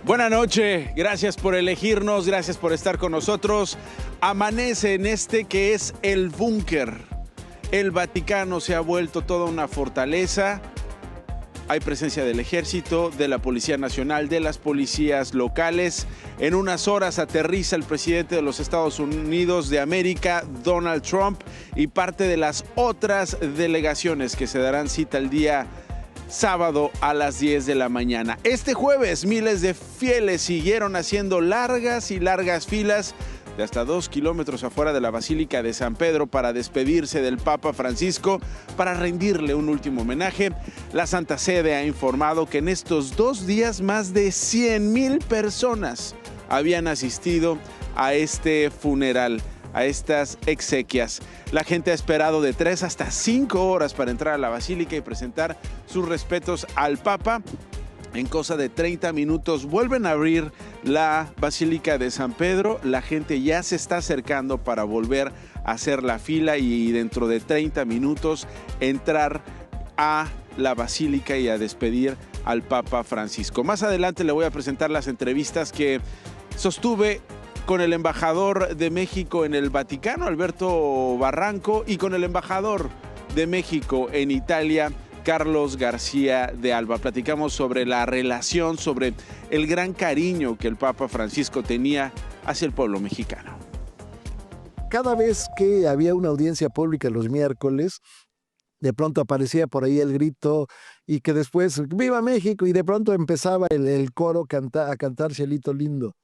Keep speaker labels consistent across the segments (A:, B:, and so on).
A: Buenas noches, gracias por elegirnos, gracias por estar con nosotros. Amanece en este que es el búnker. El Vaticano se ha vuelto toda una fortaleza. Hay presencia del Ejército, de la Policía Nacional, de las policías locales. En unas horas aterriza el presidente de los Estados Unidos de América, Donald Trump, y parte de las otras delegaciones que se darán cita el día sábado a las 10 de la mañana. Este jueves, miles de fieles siguieron haciendo largas y largas filas de hasta 2 kilómetros afuera de la Basílica de San Pedro para despedirse del Papa Francisco, para rendirle un último homenaje. La Santa Sede ha informado que en estos 2 días más de 100,000 personas habían asistido a este funeral, a estas exequias. La gente ha esperado de 3 hasta 5 horas para entrar a la Basílica y presentar sus respetos al Papa. En cosa de 30 minutos vuelven a abrir la Basílica de San Pedro. La gente ya se está acercando para volver a hacer la fila y dentro de 30 minutos entrar a la Basílica y a despedir al Papa Francisco. Más adelante le voy a presentar las entrevistas que sostuve con el embajador de México en el Vaticano, Alberto Barranco, y con el embajador de México en Italia, Carlos García de Alba. Platicamos sobre la relación, sobre el gran cariño que el Papa Francisco tenía hacia el pueblo mexicano.
B: Cada vez que había una audiencia pública los miércoles, de pronto aparecía por ahí el grito y que después, ¡Viva México! Y de pronto empezaba el coro a cantar Cielito Lindo.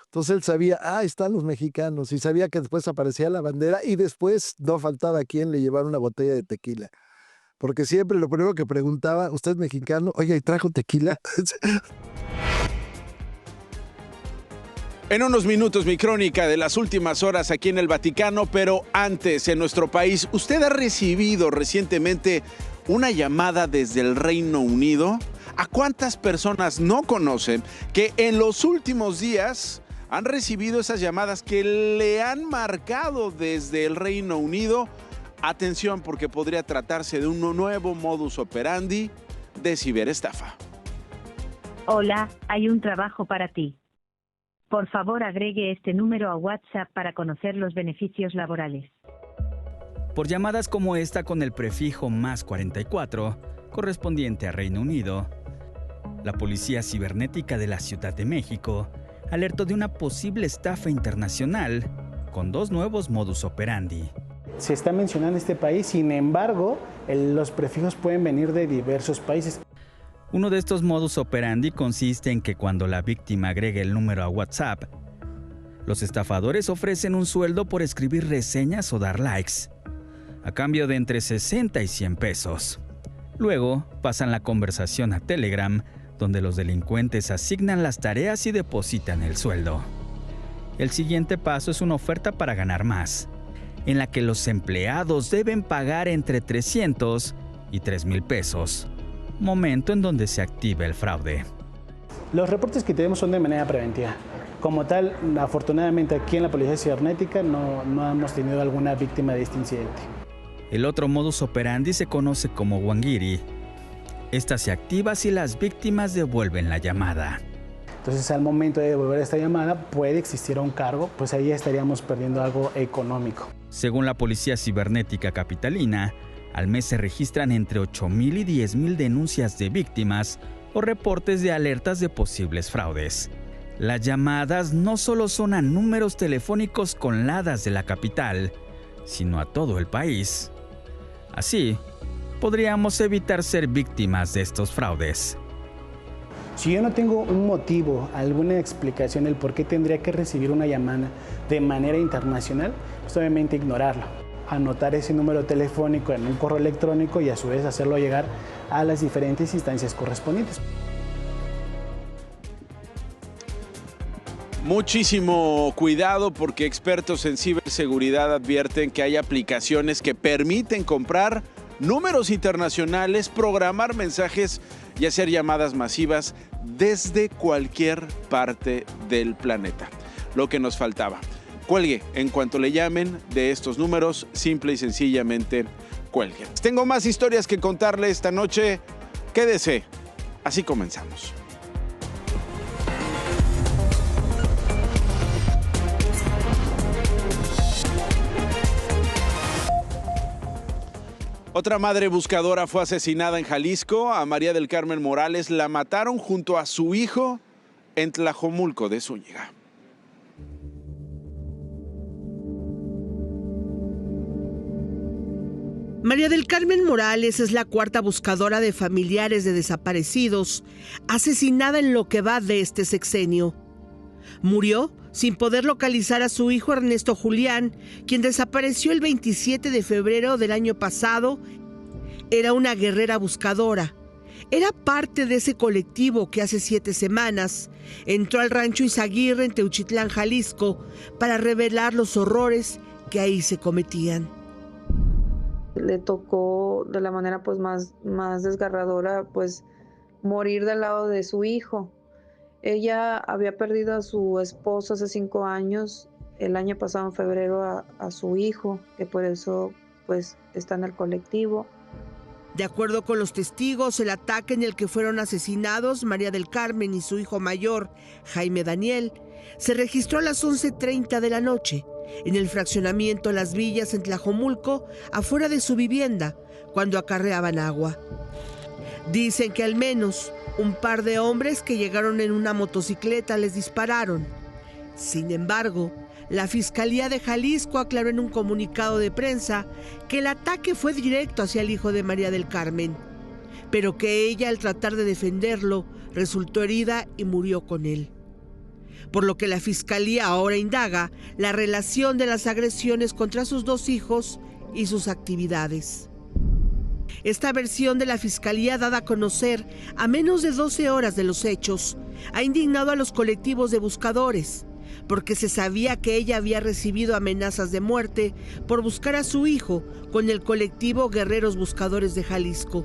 B: Entonces él sabía, están los mexicanos, y sabía que después aparecía la bandera y después no faltaba quien le llevara una botella de tequila. Porque siempre lo primero que preguntaba, ¿usted es mexicano? Oye, ¿y trajo tequila?
A: En unos minutos mi crónica de las últimas horas aquí en el Vaticano, pero antes en nuestro país, ¿usted ha recibido recientemente una llamada desde el Reino Unido? ¿A cuántas personas no conocen que en los últimos días han recibido esas llamadas que le han marcado desde el Reino Unido? Atención, porque podría tratarse de un nuevo modus operandi de ciberestafa.
C: Hola, hay un trabajo para ti. Por favor, agregue este número a WhatsApp para conocer los beneficios laborales.
D: Por llamadas como esta con el prefijo +44, correspondiente a Reino Unido, la Policía Cibernética de la Ciudad de México alertó de una posible estafa internacional con 2 nuevos modus operandi.
E: Se está mencionando este país, sin embargo, los prefijos pueden venir de diversos países.
D: Uno de estos modus operandi consiste en que cuando la víctima agregue el número a WhatsApp, los estafadores ofrecen un sueldo por escribir reseñas o dar likes, a cambio de entre 60 y 100 pesos. Luego pasan la conversación a Telegram, donde los delincuentes asignan las tareas y depositan el sueldo. El siguiente paso es una oferta para ganar más, en la que los empleados deben pagar entre 300 y 3,000 pesos, momento en donde se activa el fraude.
E: Los reportes que tenemos son de manera preventiva. Como tal, afortunadamente aquí en la Policía Cibernética no hemos tenido alguna víctima de este incidente.
D: El otro modus operandi se conoce como wangiri. Esta se activa si las víctimas devuelven la llamada.
E: Entonces, al momento de devolver esta llamada, puede existir un cargo, pues ahí estaríamos perdiendo algo económico.
D: Según la Policía Cibernética Capitalina, al mes se registran entre 8,000 y 10,000 denuncias de víctimas o reportes de alertas de posibles fraudes. Las llamadas no solo son a números telefónicos con ladas de la capital, sino a todo el país. Así, podríamos evitar ser víctimas de estos fraudes.
E: Si yo no tengo un motivo, alguna explicación del por qué tendría que recibir una llamada de manera internacional, pues obviamente ignorarlo. Anotar ese número telefónico en un correo electrónico y a su vez hacerlo llegar a las diferentes instancias correspondientes.
A: Muchísimo cuidado porque expertos en ciberseguridad advierten que hay aplicaciones que permiten comprar números internacionales, programar mensajes y hacer llamadas masivas desde cualquier parte del planeta. Lo que nos faltaba. Cuelgue en cuanto le llamen de estos números, simple y sencillamente cuelgue. Tengo más historias que contarle esta noche. Quédese. Así comenzamos. Otra madre buscadora fue asesinada en Jalisco. A María del Carmen Morales la mataron junto a su hijo en Tlajomulco de Zúñiga.
F: María del Carmen Morales es la cuarta buscadora de familiares de desaparecidos, asesinada en lo que va de este sexenio. Murió sin poder localizar a su hijo Ernesto Julián, quien desapareció el 27 de febrero del año pasado. Era una guerrera buscadora. Era parte de ese colectivo que hace 7 semanas entró al rancho Izaguirre en Teuchitlán, Jalisco, para revelar los horrores que ahí se cometían.
G: Le tocó de la manera pues más desgarradora pues morir del lado de su hijo. Ella había perdido a su esposo hace 5 años, el año pasado en febrero a su hijo, que por eso pues está en el colectivo.
F: De acuerdo con los testigos, el ataque en el que fueron asesinados María del Carmen y su hijo mayor, Jaime Daniel, se registró a las 11:30 de la noche en el fraccionamiento Las Villas en Tlajomulco, afuera de su vivienda, cuando acarreaban agua. Dicen que al menos un par de hombres que llegaron en una motocicleta les dispararon. Sin embargo, la Fiscalía de Jalisco aclaró en un comunicado de prensa que el ataque fue directo hacia el hijo de María del Carmen, pero que ella, al tratar de defenderlo, resultó herida y murió con él. Por lo que la Fiscalía ahora indaga la relación de las agresiones contra sus 2 hijos y sus actividades. Esta versión de la Fiscalía, dada a conocer a menos de 12 horas de los hechos, ha indignado a los colectivos de buscadores, porque se sabía que ella había recibido amenazas de muerte por buscar a su hijo con el colectivo Guerreros Buscadores de Jalisco.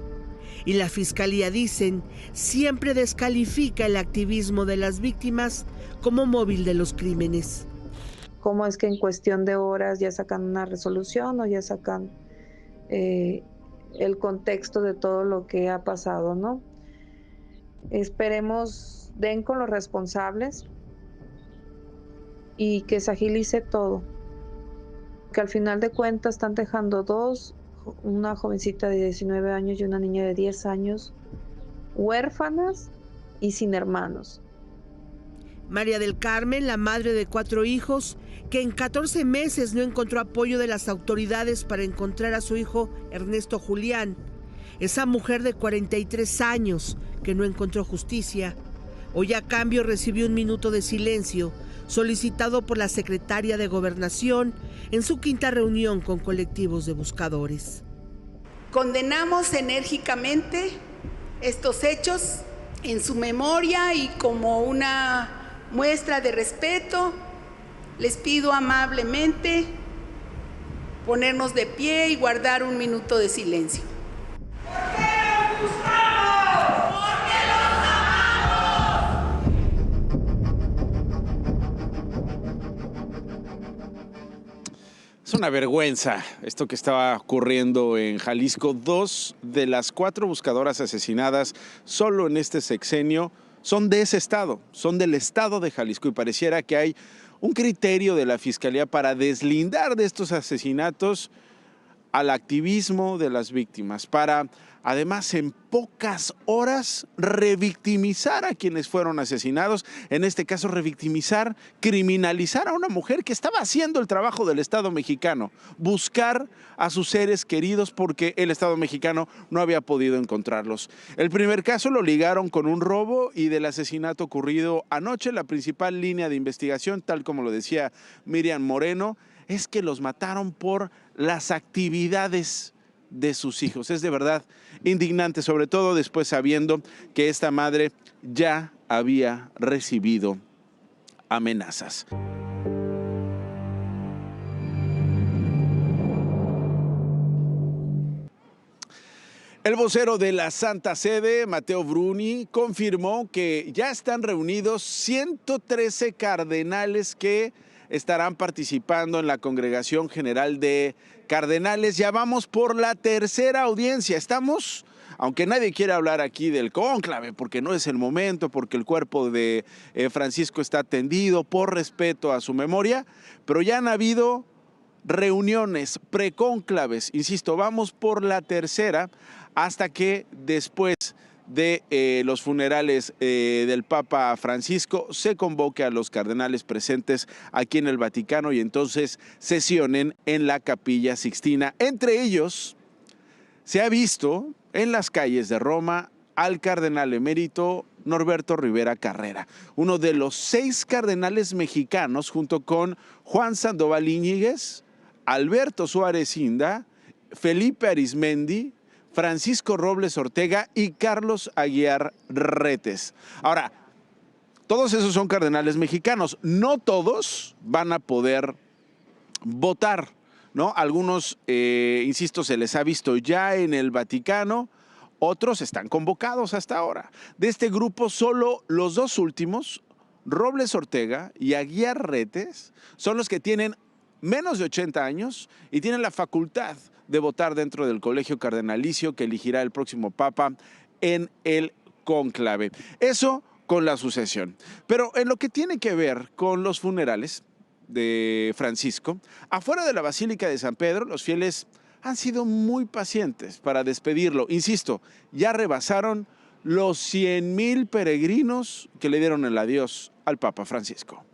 F: Y la Fiscalía, dicen, siempre descalifica el activismo de las víctimas como móvil de los crímenes.
G: ¿Cómo es que en cuestión de horas ya sacan una resolución o ya sacan el contexto de todo lo que ha pasado, ¿no? Esperemos den con los responsables y que se agilice todo. Que al final de cuentas están dejando 2, una jovencita de 19 años y una niña de 10 años, huérfanas y sin hermanos.
F: María del Carmen, la madre de 4 hijos, que en 14 meses no encontró apoyo de las autoridades para encontrar a su hijo Ernesto Julián. Esa mujer de 43 años que no encontró justicia. Hoy a cambio recibió un minuto de silencio solicitado por la secretaria de Gobernación en su 5ª reunión con colectivos de buscadores.
H: Condenamos enérgicamente estos hechos en su memoria y como una muestra de respeto, les pido amablemente ponernos de pie y guardar un minuto de silencio. ¿Por qué los buscamos? ¡Porque los amamos!
A: Es una vergüenza esto que estaba ocurriendo en Jalisco. 2 de las 4 buscadoras asesinadas solo en este sexenio son de ese estado, son del estado de Jalisco, y pareciera que hay un criterio de la Fiscalía para deslindar de estos asesinatos al activismo de las víctimas, para además en pocas horas revictimizar a quienes fueron asesinados, en este caso revictimizar, criminalizar a una mujer que estaba haciendo el trabajo del Estado mexicano, buscar a sus seres queridos porque el Estado mexicano no había podido encontrarlos. El primer caso lo ligaron con un robo y del asesinato ocurrido anoche. La principal línea de investigación, tal como lo decía Miriam Moreno, es que los mataron por las actividades de sus hijos. Es de verdad indignante, sobre todo después sabiendo que esta madre ya había recibido amenazas. El vocero de la Santa Sede, Matteo Bruni, confirmó que ya están reunidos 113 cardenales que estarán participando en la Congregación General de Cardenales. Ya vamos por la 3ª audiencia. Estamos, aunque nadie quiere hablar aquí del cónclave, porque no es el momento, porque el cuerpo de Francisco está tendido, por respeto a su memoria, pero ya han habido reuniones, precónclaves, insisto, vamos por la tercera, hasta que después de los funerales del Papa Francisco se convoque a los cardenales presentes aquí en el Vaticano y entonces sesionen en la Capilla Sixtina. Entre ellos se ha visto en las calles de Roma al cardenal emérito Norberto Rivera Carrera, uno de los 6 cardenales mexicanos, junto con Juan Sandoval Íñiguez, Alberto Suárez Inda, Felipe Arizmendi, Francisco Robles Ortega y Carlos Aguiar Retes. Ahora, todos esos son cardenales mexicanos. No todos van a poder votar, ¿no? Algunos, insisto, se les ha visto ya en el Vaticano, otros están convocados hasta ahora. De este grupo, solo los 2 últimos, Robles Ortega y Aguiar Retes, son los que tienen menos de 80 años y tienen la facultad de votar dentro del colegio cardenalicio que elegirá el próximo Papa en el cónclave. Eso con la sucesión. Pero en lo que tiene que ver con los funerales de Francisco, afuera de la Basílica de San Pedro, los fieles han sido muy pacientes para despedirlo. Insisto, ya rebasaron los 100,000 peregrinos que le dieron el adiós al Papa Francisco.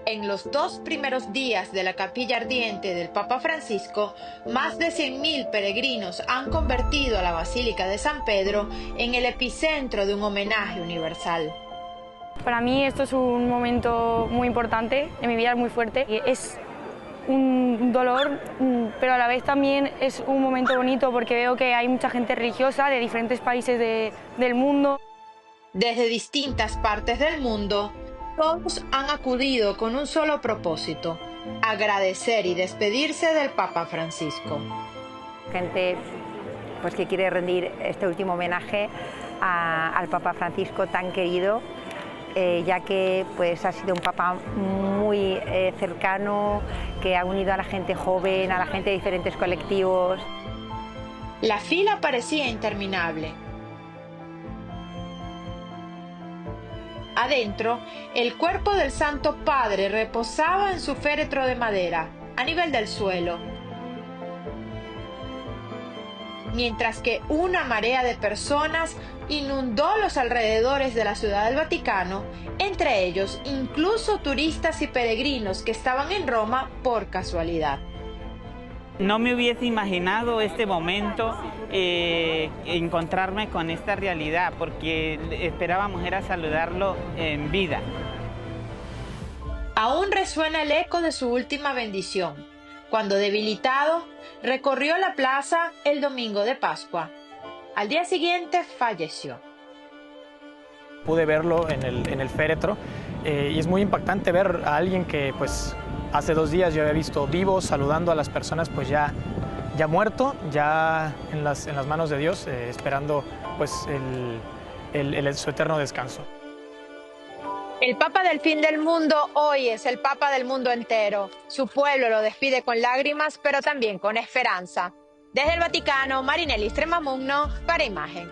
I: En los 2 primeros días de la capilla ardiente del Papa Francisco, más de 100,000 peregrinos han convertido a la Basílica de San Pedro en el epicentro de un homenaje universal.
J: Para mí esto es un momento muy importante, en mi vida es muy fuerte. Es un dolor, pero a la vez también es un momento bonito porque veo que hay mucha gente religiosa de diferentes países del mundo.
I: Desde distintas partes del mundo, todos han acudido con un solo propósito: agradecer y despedirse del Papa Francisco.
K: Gente pues, que quiere rendir este último homenaje al Papa Francisco tan querido, ya que pues, ha sido un Papa muy cercano, que ha unido a la gente joven, a la gente de diferentes colectivos.
I: La fila parecía interminable. Adentro, el cuerpo del Santo Padre reposaba en su féretro de madera, a nivel del suelo, mientras que una marea de personas inundó los alrededores de la Ciudad del Vaticano, entre ellos incluso turistas y peregrinos que estaban en Roma por casualidad.
L: No me hubiese imaginado este momento, encontrarme con esta realidad, porque esperábamos era saludarlo en vida.
I: Aún resuena el eco de su última bendición, cuando debilitado recorrió la plaza el domingo de Pascua. Al día siguiente falleció.
M: Pude verlo en el féretro y es muy impactante ver a alguien que pues hace 2 días yo había visto vivo, saludando a las personas pues ya muerto, ya en las manos de Dios, esperando pues su eterno descanso.
I: El Papa del fin del mundo hoy es el Papa del mundo entero. Su pueblo lo despide con lágrimas, pero también con esperanza. Desde el Vaticano, Marinelli Stremamugno para Imagen.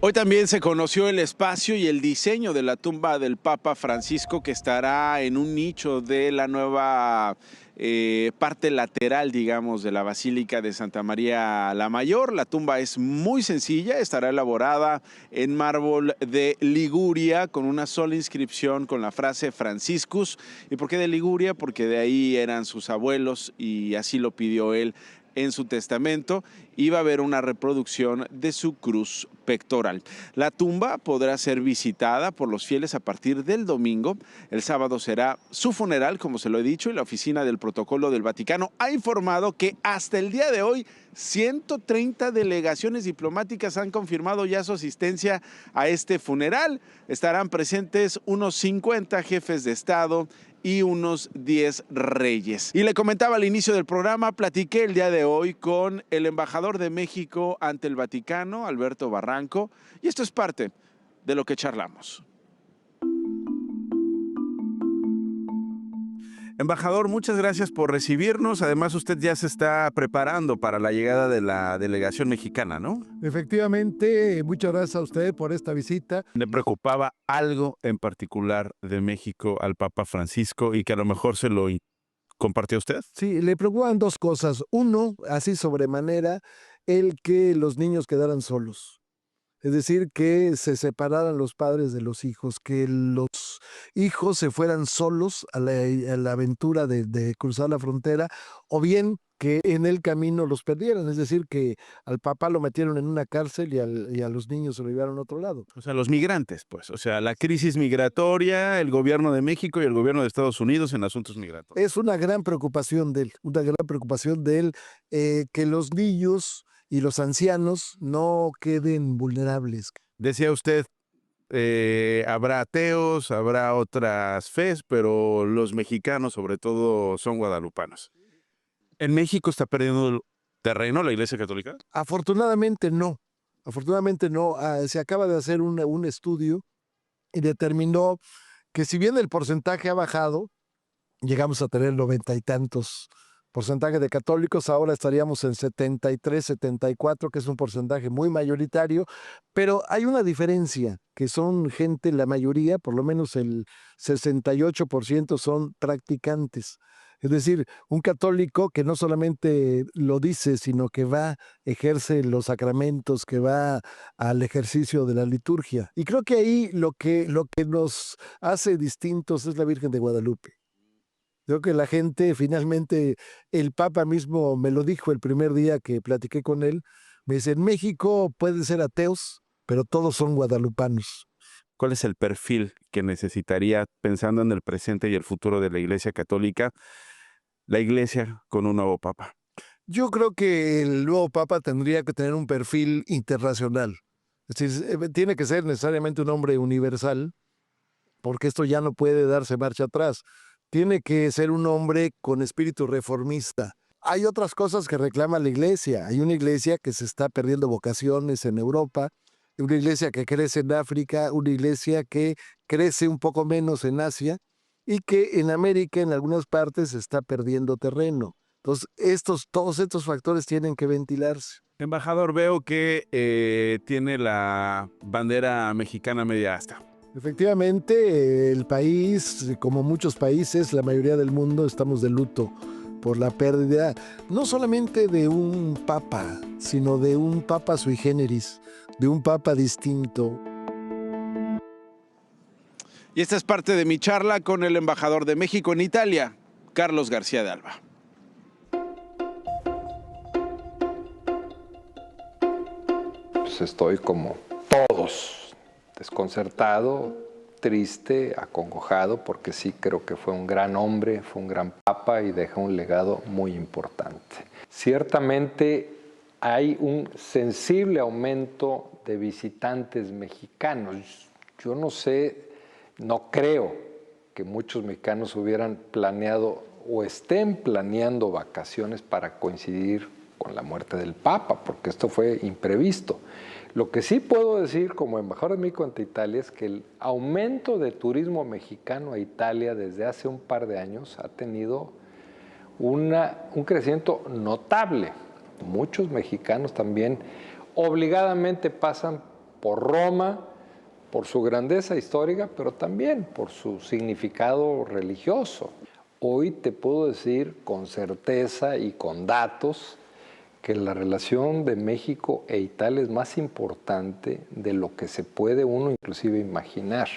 A: Hoy también se conoció el espacio y el diseño de la tumba del Papa Francisco, que estará en un nicho de la nueva parte lateral, digamos, de la Basílica de Santa María la Mayor. La tumba es muy sencilla, estará elaborada en mármol de Liguria con una sola inscripción con la frase Franciscus. ¿Y por qué de Liguria? Porque de ahí eran sus abuelos y así lo pidió él en su testamento. Iba a haber una reproducción de su cruz pectoral. La tumba podrá ser visitada por los fieles a partir del domingo. El sábado será su funeral, como se lo he dicho, y la Oficina del Protocolo del Vaticano ha informado que hasta el día de hoy 130 delegaciones diplomáticas han confirmado ya su asistencia a este funeral. Estarán presentes unos 50 jefes de Estado y unos 10 reyes. Y le comentaba al inicio del programa, platiqué el día de hoy con el embajador de México ante el Vaticano, Alberto Barranco, y esto es parte de lo que charlamos. Embajador, muchas gracias por recibirnos. Además, usted ya se está preparando para la llegada de la delegación mexicana, ¿no?
B: Efectivamente, muchas gracias a usted por esta visita.
A: ¿Le preocupaba algo en particular de México al Papa Francisco y que a lo mejor se lo compartió usted?
B: Sí, le preocupan dos cosas. Uno, así sobremanera, el que los niños quedaran solos. Es decir, que se separaran los padres de los hijos, que los hijos se fueran solos a la aventura de cruzar la frontera, o bien que en el camino los perdieran. Es decir, que al papá lo metieron en una cárcel y a los niños se lo llevaron a otro lado.
A: O sea, los migrantes, pues. O sea, la crisis migratoria, el gobierno de México y el gobierno de Estados Unidos en asuntos migratorios.
B: Es una gran preocupación de él, que los niños y los ancianos no queden vulnerables.
A: Decía usted, habrá ateos, habrá otras fes, pero los mexicanos sobre todo son guadalupanos. ¿En México está perdiendo terreno la Iglesia Católica?
B: Afortunadamente no. Se acaba de hacer un estudio y determinó que si bien el porcentaje ha bajado, llegamos a tener 90 y tantos porcentaje de católicos, ahora estaríamos en 73, 74, que es un porcentaje muy mayoritario, pero hay una diferencia, que son gente, la mayoría, por lo menos el 68% son practicantes. Es decir, un católico que no solamente lo dice, sino que va, ejerce los sacramentos, que va al ejercicio de la liturgia. Y creo que ahí lo que nos hace distintos es la Virgen de Guadalupe. Creo que la gente, finalmente, el Papa mismo me lo dijo el primer día que platiqué con él. Me dice, en México pueden ser ateos, pero todos son guadalupanos.
A: ¿Cuál es el perfil que necesitaría, pensando en el presente y el futuro de la Iglesia Católica, la Iglesia con un nuevo Papa?
B: Yo creo que el nuevo Papa tendría que tener un perfil internacional. Es decir, tiene que ser necesariamente un hombre universal, porque esto ya no puede darse marcha atrás. Tiene que ser un hombre con espíritu reformista. Hay otras cosas que reclama la Iglesia. Hay una Iglesia que se está perdiendo vocaciones en Europa, una Iglesia que crece en África, una Iglesia que crece un poco menos en Asia y que en América, en algunas partes, se está perdiendo terreno. Entonces, todos estos factores tienen que ventilarse.
A: Embajador, veo que tiene la bandera mexicana media asta.
B: Efectivamente, el país, como muchos países, la mayoría del mundo, estamos de luto por la pérdida, no solamente de un papa, sino de un papa sui generis, de un papa distinto.
A: Y esta es parte de mi charla con el embajador de México en Italia, Carlos García de Alba.
N: Pues estoy como todos, desconcertado, triste, acongojado, porque sí creo que fue un gran hombre, fue un gran papa y deja un legado muy importante. Ciertamente hay un sensible aumento de visitantes mexicanos. Yo no sé, no creo que muchos mexicanos hubieran planeado o estén planeando vacaciones para coincidir con la muerte del Papa, porque esto fue imprevisto. Lo que sí puedo decir como embajador de México ante Italia es que el aumento de turismo mexicano a Italia desde hace un par de años ha tenido un crecimiento notable. Muchos mexicanos también obligadamente pasan por Roma, por su grandeza histórica, pero también por su significado religioso. Hoy te puedo decir con certeza y con datos que la relación de México e Italia es más importante de lo que se puede uno inclusive imaginar.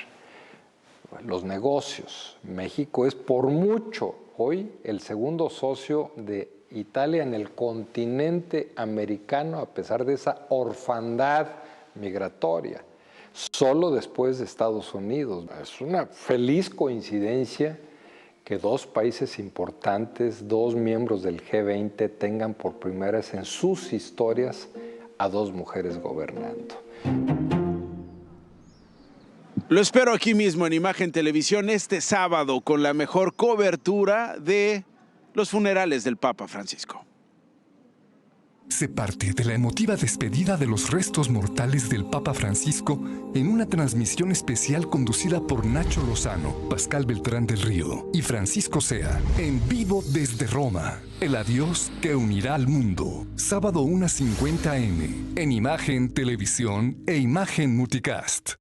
N: Los negocios. México es por mucho hoy el segundo socio de Italia en el continente americano, a pesar de esa orfandad migratoria, solo después de Estados Unidos. Es una feliz coincidencia que dos países importantes, dos miembros del G20 tengan por primera vez en sus historias a dos mujeres gobernando.
A: Lo espero aquí mismo en Imagen Televisión este sábado con la mejor cobertura de los funerales del Papa Francisco.
O: Sé parte de la emotiva despedida de los restos mortales del Papa Francisco en una transmisión especial conducida por Nacho Lozano, Pascal Beltrán del Río y Francisco Sea, en vivo desde Roma. El adiós que unirá al mundo. Sábado 1:50 AM, en Imagen, Televisión e Imagen Multicast.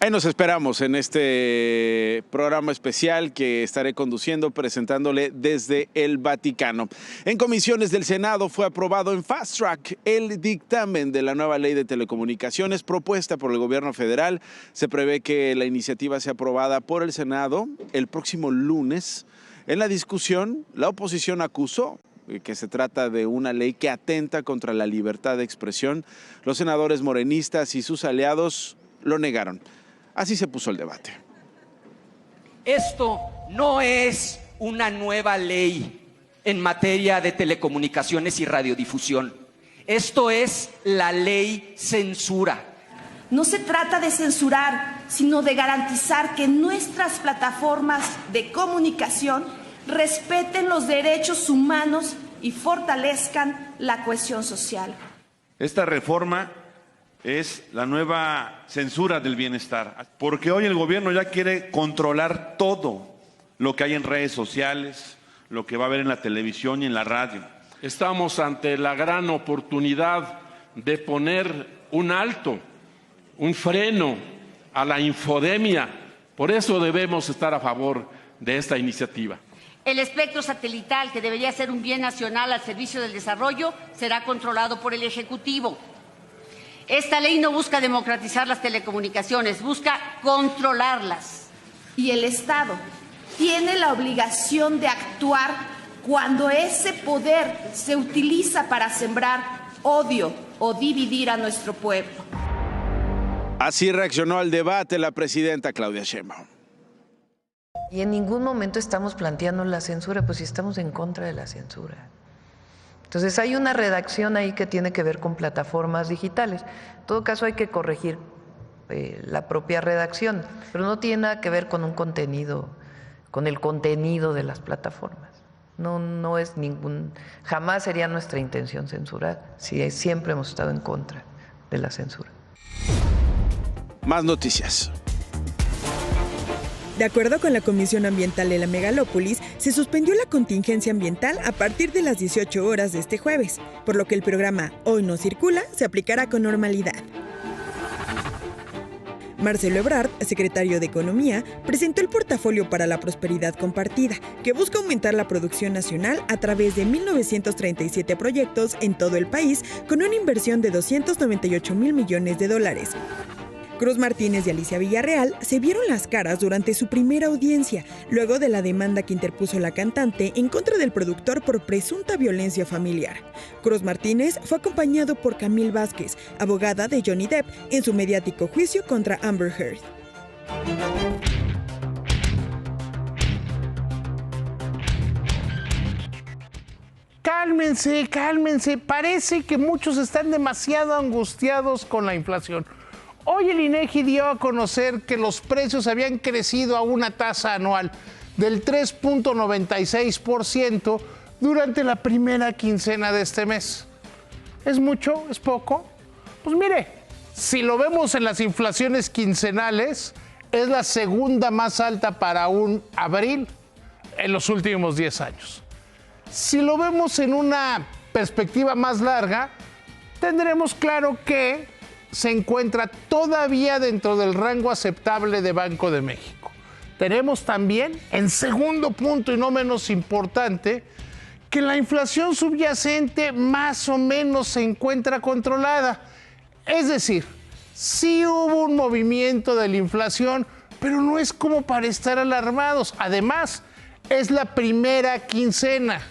A: Ahí nos esperamos en este programa especial que estaré conduciendo, presentándole desde el Vaticano. En comisiones del Senado fue aprobado en Fast Track el dictamen de la nueva ley de telecomunicaciones propuesta por el gobierno federal. Se prevé que la iniciativa sea aprobada por el Senado el próximo lunes. En la discusión, la oposición acusó que se trata de una ley que atenta contra la libertad de expresión. Los senadores morenistas y sus aliados lo negaron. Así se puso el debate.
P: Esto no es una nueva ley en materia de telecomunicaciones y radiodifusión. Esto es la ley censura.
Q: No se trata de censurar, sino de garantizar que nuestras plataformas de comunicación respeten los derechos humanos y fortalezcan la cohesión social.
R: Esta reforma es la nueva censura del bienestar, porque hoy el gobierno ya quiere controlar todo lo que hay en redes sociales, lo que va a haber en la televisión y en la radio.
S: Estamos ante la gran oportunidad de poner un alto, un freno a la infodemia. Por eso debemos estar a favor de esta iniciativa.
T: El espectro satelital, que debería ser un bien nacional al servicio del desarrollo, será controlado por el Ejecutivo. Esta ley no busca democratizar las telecomunicaciones, busca controlarlas.
Q: Y el Estado tiene la obligación de actuar cuando ese poder se utiliza para sembrar odio o dividir a nuestro pueblo.
A: Así reaccionó al debate la presidenta Claudia Sheinbaum.
U: Y en ningún momento estamos planteando la censura, pues si estamos en contra de la censura. Entonces hay una redacción ahí que tiene que ver con plataformas digitales. En todo caso hay que corregir la propia redacción, pero no tiene nada que ver con un contenido, con el contenido de las plataformas. No es jamás sería nuestra intención censurar. Sí, siempre hemos estado en contra de la censura.
A: Más noticias.
V: De acuerdo con la Comisión Ambiental de la Megalópolis, se suspendió la contingencia ambiental a partir de las 18 horas de este jueves, por lo que el programa Hoy no circula se aplicará con normalidad. Marcelo Ebrard, secretario de Economía, presentó el portafolio para la prosperidad compartida, que busca aumentar la producción nacional a través de 1,937 proyectos en todo el país, con una inversión de $298 mil millones. Cruz Martínez y Alicia Villarreal se vieron las caras durante su primera audiencia, luego de la demanda que interpuso la cantante en contra del productor por presunta violencia familiar. Cruz Martínez fue acompañado por Camille Vázquez, abogada de Johnny Depp, en su mediático juicio contra Amber Heard.
W: Cálmense. Parece que muchos están demasiado angustiados con la inflación. Hoy el INEGI dio a conocer que los precios habían crecido a una tasa anual del 3.96% durante la primera quincena de este mes. ¿Es mucho? ¿Es poco? Pues mire, si lo vemos en las inflaciones quincenales, es la segunda más alta para un abril en los últimos 10 años. Si lo vemos en una perspectiva más larga, tendremos claro que se encuentra todavía dentro del rango aceptable de Banco de México. Tenemos también, en segundo punto y no menos importante, que la inflación subyacente más o menos se encuentra controlada. Es decir, sí hubo un movimiento de la inflación, pero no es como para estar alarmados. Además, es la primera quincena.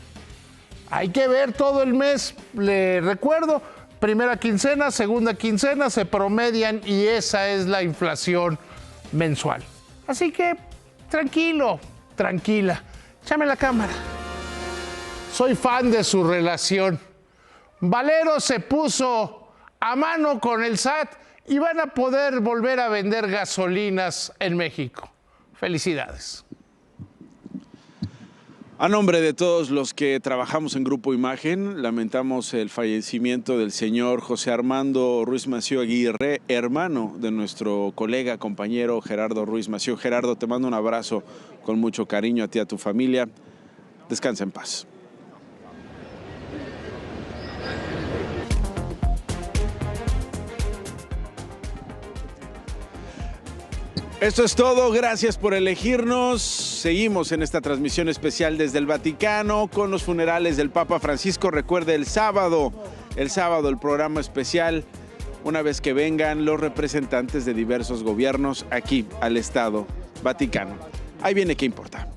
W: Hay que ver todo el mes, le recuerdo. Primera quincena, segunda quincena, se promedian y esa es la inflación mensual. Así que, tranquila, échame la cámara. Soy fan de su relación. Valero se puso a mano con el SAT y van a poder volver a vender gasolinas en México. Felicidades.
A: A nombre de todos los que trabajamos en Grupo Imagen, lamentamos el fallecimiento del señor José Armando Ruiz Massieu Aguirre, hermano de nuestro colega, compañero Gerardo Ruiz Massieu. Gerardo, te mando un abrazo con mucho cariño a ti y a tu familia. Descansa en paz. Esto es todo, gracias por elegirnos. Seguimos en esta transmisión especial desde el Vaticano con los funerales del Papa Francisco. Recuerde el sábado el programa especial, una vez que vengan los representantes de diversos gobiernos aquí al Estado Vaticano. Ahí viene ¿Qué importa?